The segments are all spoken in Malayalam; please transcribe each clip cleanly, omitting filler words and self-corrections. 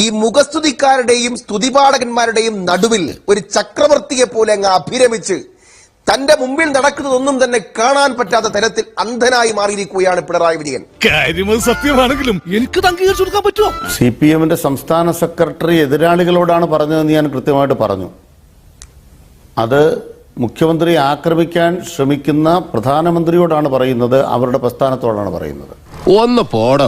ഈ മുഖസ്തുതിക്കാരുടെയും സ്തുതിപാഠകന്മാരുടെയും നടുവിൽ ഒരു ചക്രവർത്തിയെ പോലെ അങ്ങ് അഭിരമിച്ച് തന്റെ മുമ്പിൽ നടക്കുന്നതൊന്നും തന്നെ കാണാൻ പറ്റാത്ത തരത്തിൽ അന്ധനായി മാറിയിരിക്കുകയാണ് പിണറായി വിജയൻ. സത്യമാണെങ്കിലും എനിക്ക് അംഗീകരിച്ചു കൊടുക്കാൻ പറ്റുമോ? CPM-ന്റെ സംസ്ഥാന സെക്രട്ടറി എതിരാളികളോടാണ് പറഞ്ഞതെന്ന് ഞാൻ കൃത്യമായിട്ട് പറഞ്ഞു. അത് മുഖ്യമന്ത്രിയെ ആക്രമിക്കാൻ ശ്രമിക്കുന്ന പ്രധാനമന്ത്രിയോടാണ് പറയുന്നത്, അവരുടെ പ്രസ്ഥാനത്തോടാണ് പറയുന്നത്. ഒന്ന് പോടോ.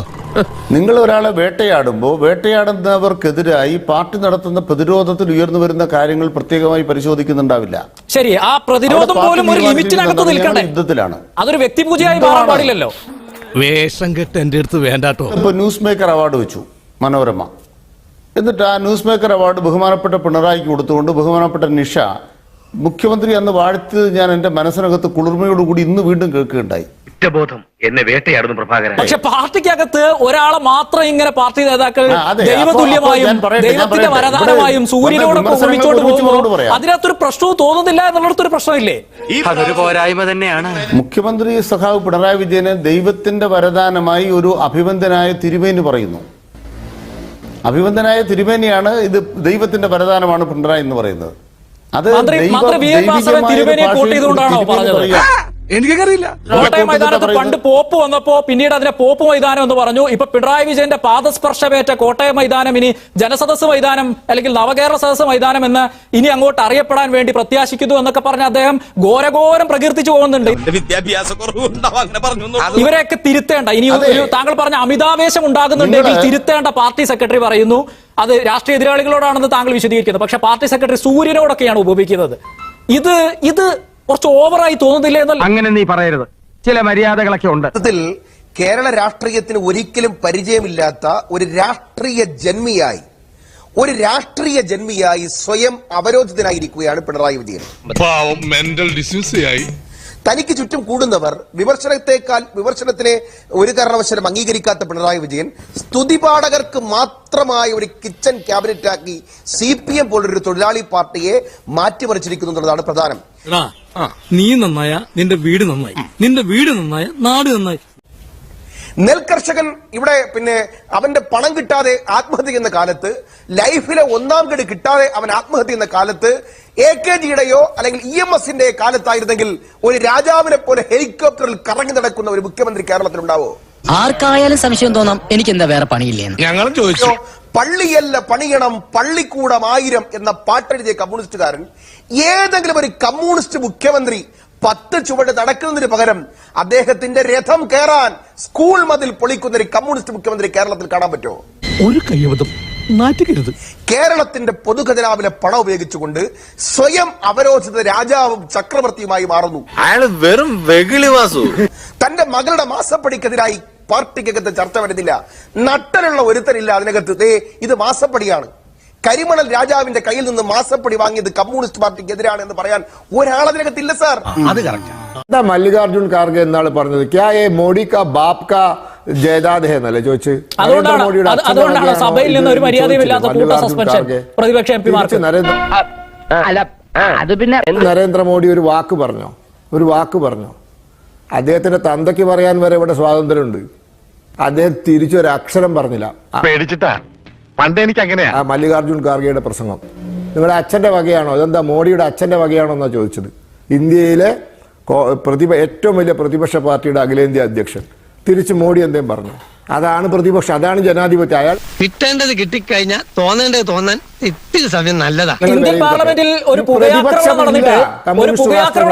നിങ്ങൾ ഒരാളെ വേട്ടയാടുമ്പോൾ വേട്ടയാടുന്നവർക്കെതിരായി പാർട്ടി നടത്തുന്ന പ്രതിരോധത്തിൽ ഉയർന്നു വരുന്ന കാര്യങ്ങൾ പ്രത്യേകമായി പരിശോധിക്കുന്നുണ്ടാവില്ല. ശരി, ആ പ്രതിരോധം പോലും ഒരു ലിമിറ്റിനകത്ത് നിൽക്കണ്ടേ? യുദ്ധത്തിലാണ്. അതൊരു വ്യക്തിപൂജയായി മാറാൻ പാടില്ലല്ലോ. വേഷം കെട്ട് എന്റെ അടുത്ത് വേണ്ടാട്ടോ. ഇപ്പൊ ന്യൂസ് മേക്കർ അവാർഡ് വെച്ചു മനോരമ. എന്നിട്ട് ആ ന്യൂസ് മേക്കർ അവാർഡ് ബഹുമാനപ്പെട്ട പിണറായിക്ക് കൊടുത്തുകൊണ്ട് ബഹുമാനപ്പെട്ട നിഷ മുഖ്യമന്ത്രി അന്ന് വാഴ്ത്തിയത് ഞാൻ എന്റെ മനസ്സിനകത്ത് കുളിർമയോടുകൂടി ഇന്ന് വീണ്ടും കേൾക്കുകയുണ്ടായി. കുറ്റബോധം എന്നെ വേട്ടയാടുന്നു പ്രഭാകരൻ. പക്ഷെ പാർട്ടിക്കകത്ത് ഒരാളെ മാത്രം ഇങ്ങനെ പാർട്ടി നേതാക്കൾ ദൈവതുല്യമായും ദൈവത്തിന്റെ വരദാനമായും സൂര്യനോടൊപ്പം ഒളിച്ചോണ്ട് പോകുമ്പോൾ അതിനകത്തൊരു പ്രശ്നവും തോന്നുന്നില്ല എന്നുള്ളടത്തൊരു പ്രശ്നമില്ലേ? അതൊരു പോരായ്മ തന്നെയാണ്. മുഖ്യമന്ത്രി സഖാവ് പിണറായി വിജയനെ ദൈവത്തിന്റെ വരദാനമായി ഒരു അഭിവന്ദനായ തിരുമേനി പറയുന്നു. അഭിവന്ദനായ തിരുമേനിയാണ് ഇത് ദൈവത്തിന്റെ വരദാനമാണ് പിണറായി എന്ന് പറയുന്നത്. അത് തിരുമേനിയെ കോട്ട് ചെയ്തുകൊണ്ടാണോ പറഞ്ഞത്? എനിക്കറിയില്ല. കോട്ടയം മൈതാനത്ത് പണ്ട് പോപ്പ് വന്നപ്പോ പിന്നീട് അതിനെ പോപ്പ് മൈതാനം എന്ന് പറഞ്ഞു. ഇപ്പൊ പിണറായി വിജയന്റെ പാദസ്പർശമേറ്റ കോട്ടയം മൈതാനം ഇനി ജനസദസ് മൈതാനം അല്ലെങ്കിൽ നവകേരള സദസ് മൈതാനം എന്ന് ഇനി അങ്ങോട്ട് അറിയപ്പെടാൻ വേണ്ടി പ്രത്യാശിക്കുന്നു എന്നൊക്കെ പറഞ്ഞ് അദ്ദേഹം ഘോരഘോരം പ്രകീർത്തിച്ചു പോകുന്നുണ്ട്. ഇവരെയൊക്കെ തിരുത്തേണ്ട, ഇനി താങ്കൾ പറഞ്ഞ അമിതാവേശം ഉണ്ടാകുന്നുണ്ടെങ്കിൽ തിരുത്തേണ്ട പാർട്ടി സെക്രട്ടറി പറയുന്നു അത് രാഷ്ട്രീയ എതിരാളികളോടാണെന്ന് താങ്കൾ വിശദീകരിക്കുന്നത്. പക്ഷെ പാർട്ടി സെക്രട്ടറി സൂര്യനോടൊക്കെയാണ് ഉപയോഗിക്കുന്നത്. ഇത് കുറച്ച് ഓവറായി തോന്നുന്നില്ല എന്നല്ല. അങ്ങനെ നീ പറയരുത്, ചില മര്യാദകളൊക്കെ ഉണ്ട്. കേരള രാഷ്ട്രീയത്തിന് ഒരിക്കലും പരിചയമില്ലാത്ത ഒരു രാഷ്ട്രീയ ജന്മിയായി സ്വയം അവരോധിതനായിരിക്കുകയാണ് പിണറായി വിജയൻ. തനിക്ക് ചുറ്റും കൂടുന്നവർ വിമർശനത്തിനെ ഒരു കാരണവശാലും അംഗീകരിക്കാത്ത പിണറായി വിജയൻ സ്തുതിപാഠകർക്ക് മാത്രമായ ഒരു കിച്ചൺ ക്യാബിനറ്റ് ആക്കി CPM പോലൊരു തൊഴിലാളി പാർട്ടിയെ മാറ്റിമറിച്ചിരിക്കുന്നു എന്നുള്ളതാണ് പ്രധാനം. നീ നന്നായ നിന്റെ വീട് നന്നായി, നിന്റെ വീട് നന്നായ നാട് നന്നായി. നെൽകർഷകൻ ഇവിടെ അവന്റെ പണം കിട്ടാതെ ആത്മഹത്യ ചെയ്യുന്ന കാലത്ത്, ലൈഫിലെ ഒന്നാം ഗഡു കിട്ടാതെ അവൻ ആത്മഹത്യ ചെയ്യുന്ന കാലത്ത്, AKGയുടെയോ അല്ലെങ്കിൽ EMSന്റെ കാലത്തായിരുന്നെങ്കിൽ ഒരു രാജാവിനെ പോലെ ഹെലികോപ്റ്ററിൽ കറങ്ങി നടക്കുന്ന ഒരു മുഖ്യമന്ത്രി കേരളത്തിലുണ്ടാവോ? ആർക്കായാലും സംശയം തോന്നാം എനിക്ക് എന്താ വേറെ പണിയില്ലേന്ന്. ഞങ്ങളും ചോദിച്ചു. പള്ളിയല്ല പണിയണം പള്ളിക്കൂടം 1000 എന്ന പാട്ടെഴുതിയ കമ്മ്യൂണിസ്റ്റുകാരൻ ഏതെങ്കിലും ഒരു കമ്മ്യൂണിസ്റ്റ് മുഖ്യമന്ത്രി 10 ചുവട് നടക്കുന്നതിന് പകരം അദ്ദേഹത്തിന്റെ രഥം കയറാൻ സ്കൂൾ മതിൽ പൊളിക്കുന്ന ഒരു കമ്മ്യൂണിസ്റ്റ് മുഖ്യമന്ത്രി കേരളത്തിൽ കാണാൻ പറ്റുമോ? ഒരു കയ്യബദ്ധം നാറ്റിക്കരുത്. കേരളത്തിന്റെ പൊതുഖജനാവിലെ പണം ഉപയോഗിച്ചുകൊണ്ട് സ്വയം അവരോധിത രാജാവും ചക്രവർത്തിയുമായി മാറുന്നു. അയാള് വെറും വെകിളിവാസു. തന്റെ മകളുടെ മാസപ്പടിക്കെതിരായി പാർട്ടിക്കകത്ത് ചർച്ച വരുന്നില്ല. നട്ടലുള്ള ഒരുത്തരില്ല അതിനകത്ത്. ഇത് മാസപ്പടിയാണ്. കരിമണൽ രാജാവിന്റെ കയ്യിൽ നിന്ന് മാസപ്പടി വാങ്ങിയത് കമ്മ്യൂണിസ്റ്റ് പാർട്ടിക്ക് എതിരാണ് എന്ന് പറയാൻ ഒരാളതിനകത്തില്ല സാർ. അത് കറക്റ്റ്. മല്ലികാർജുൻ ഖാർഗെ എന്നാൾ പറഞ്ഞത് ക്യാ മോഡി കാ ബാപ് കാ ജയദാദ് എന്നല്ലേ ചോദിച്ചു. അതുകൊണ്ടാണ് സഭയിൽ നിന്ന് ഒരു മര്യാദയുമില്ലാത്ത സസ്പെൻഷൻ പ്രതിപക്ഷ എംപിമാർക്ക്. നരേന്ദ്രമോദി ഒരു വാക്ക് പറഞ്ഞു. അദ്ദേഹത്തിന്റെ തന്തയ്ക്ക് പറയാൻ വരെ ഇവിടെ സ്വാതന്ത്ര്യമുണ്ട്. അദ്ദേഹം തിരിച്ചൊരു അക്ഷരം പറഞ്ഞില്ല. പേടിച്ചിട്ടാ പണ്ട് എനിക്ക് അങ്ങനെയാ. മല്ലികാർജുൻ ഖാർഗെയുടെ പ്രസംഗം നിങ്ങളുടെ അച്ഛന്റെ വകയാണോ, ഇതെന്താ മോഡിയുടെ അച്ഛന്റെ വകയാണോ എന്നാ ചോദിച്ചത്. ഇന്ത്യയിലെ ഏറ്റവും വലിയ പ്രതിപക്ഷ പാർട്ടിയുടെ അഖിലേന്ത്യാ അധ്യക്ഷൻ തിരിച്ച് മോഡി എന്തേലും പറഞ്ഞു. അതാണ് പ്രതിപക്ഷം, അതാണ് ജനാധിപത്യം. അയാൾ കിട്ടേണ്ടത് കിട്ടിക്കഴിഞ്ഞാൽ തോന്നേണ്ടത് തോന്നാൻ ഇത്തിരി സമയം നല്ലതാ. ഇന്ത്യൻ പാർലമെന്റിൽ ഒരു പുകയാക്രമണം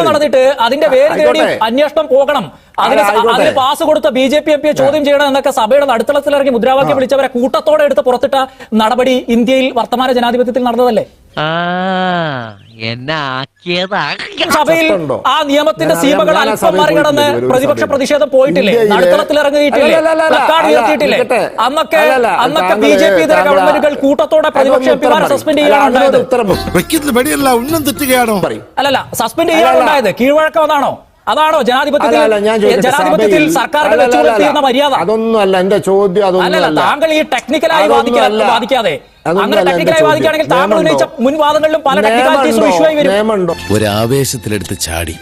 നടന്നിട്ട് അതിന്റെ പേര് തേടി അന്വേഷണം പോകണം. അതിന് പാസ് കൊടുത്ത BJP എംപിയെ ചോദ്യം ചെയ്യണം എന്നൊക്കെ സഭയുടെ നടുത്തളത്തിലിറങ്ങി മുദ്രാവാക്യം വിളിച്ചവരെ കൂട്ടത്തോടെ എടുത്ത് പുറത്തിട്ട നടപടി ഇന്ത്യയിൽ വർത്തമാന ജനാധിപത്യത്തിൽ നടന്നതല്ലേ? സഭയിൽ ആ നിയമത്തിന്റെ സീമകൾ അല്പം മറികടന്ന് പ്രതിപക്ഷ പ്രതിഷേധം പോയിട്ടില്ലേ? നടുത്തളത്തിൽ ഇറങ്ങിയിട്ടില്ലേ? പ്ലക്കാർഡ് ഉയർത്തിയിട്ടില്ലേ? അന്നൊക്കെ BJP ഇതര ഗവൺമെന്റുകൾ കൂട്ടത്തോടെ പ്രതിപക്ഷ എംപിമാരെ സസ്പെൻഡ് ചെയ്യാനുണ്ടായത്. അല്ലല്ല, സസ്പെൻഡ് ചെയ്യാനുണ്ടായത് കീഴ്വഴക്കം അതാണോ ജനാധിപത്യത്തിൽ സർക്കാരുകൾ മര്യാദ? അതൊന്നുമല്ല എന്റെ ചോദ്യം. അല്ലല്ല, താങ്കൾ ഈ ടെക്നിക്കലായി വാദിക്കാതെ അങ്ങനെ ടെക്നിക്കലായി വാദിക്കുകയാണെങ്കിൽ താങ്കൾ ഉന്നയിച്ച മുൻവാദങ്ങളിലും പല ടെക്നിക്കാലിറ്റീസും ഇഷ്യൂ ആയി വരും. ഒരാവേശത്തിലെടുത്ത് ചാടി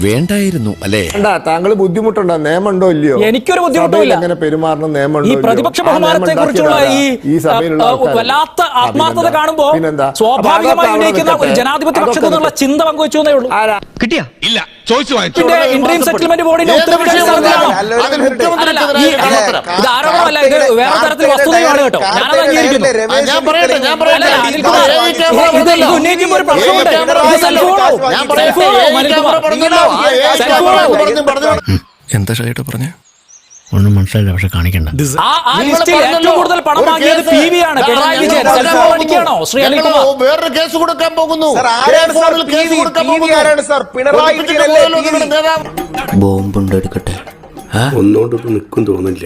വേണ്ടായിരുന്നു അല്ലേ? താങ്കൾ ബുദ്ധിമുട്ടുണ്ടോ? നിയമമുണ്ടോ ഇല്ലയോ? എനിക്കൊരു ബുദ്ധിമുട്ടുമില്ല. എങ്ങനെ പെരുമാറണം നിയമമുണ്ടോ ഈ ഇല്ലയോ? പ്രതിപക്ഷ ആ നിയമം ബഹുമാനത്തെ കുറിച്ചുള്ള ഈ സഭയിലുള്ള ആൾക്കാര്. വല്ലാത്ത ആത്മാർത്ഥത കാണുമ്പോൾ പിന്നെന്താ? സ്വാഭാവികമായി അപ്പൊ ഉന്നയിക്കുന്ന അതൊക്കെ ഒരു ജനാധിപത്യ പക്ഷത്തു നിന്നുള്ള ചിന്ത പങ്കുവെച്ചു എന്നേ ഉള്ളൂ. കിട്ടിയാ ഇല്ല ചോദിച്ചു വാങ്ങിച്ചു. ഇന്റീം സെറ്റിൽമെന്റ് ബോർഡിന്റെ ഏത് ഉത്തരവിന്റെ വിഷയം അടിസ്ഥാനത്തിലാണോ? പറഞ്ഞാലും അതിൽ മുഖ്യമന്ത്രിക്കെതിരായ അല്ലല്ല, കള്ളത്തരം. ഇത് ആരോപണമല്ല, ഇത് വേറെ തരത്തിൽ വസ്തുതയുമാണ് കേട്ടോ. ഞാനത് അംഗീകരിക്കുന്നു. ഞാൻ പറയട്ടെ അല്ലല്ല, അനിൽകുമാർ, ഇത് ഉന്നയിക്കുമ്പോൾ ഒരു പ്രശ്നമുണ്ട്. ഇത് സെൽഫ് ഫോളോ. ഞാൻ പറയട്ടെ, സെൽഫ് ഫോളോ, അനിൽകുമാർ. പറഞ്ഞല്ലോ, ആ സെൽഫ് ഫോളോ. പറഞ്ഞു. എന്താ ഷൈട്ട് പറഞ്ഞേ? ഒന്നും മനസ്സിലായില്ല, പക്ഷെ കാണിക്കണ്ട. ആ നിങ്ങൾ ലിസ്റ്റിൽ പറഞ്ഞല്ലോ, ഏറ്റവും കൂടുതൽ പണം ഒരു വാങ്ങിയത് കേസ് പി വി ആണ്. പിണറായി വിജയൻ ഞങ്ങൾ സെൽഫ് ഫോളോ അടിക്കുകയാണോ ശ്രീ ഞങ്ങൾ അനിൽകുമാർ? വേറൊരു കേസ് കൊടുക്കാൻ പോകുന്നു. സാർ, ആരാണ് സാർ ഫോണിൽ കേസ് PV? കൊടുക്കാൻ PV പോകുന്നു. ആരാണ് സാർ? പിണറായി കൊടുത്തിട്ട് വിജയനല്ലേ പോയല്ലോ PV? നിങ്ങളുടെ നേതാവ്. ബോംബുണ്ടെടുക്കട്ടെ. ഒന്നുകൊണ്ട് നിൽക്കും തോന്നില്ല.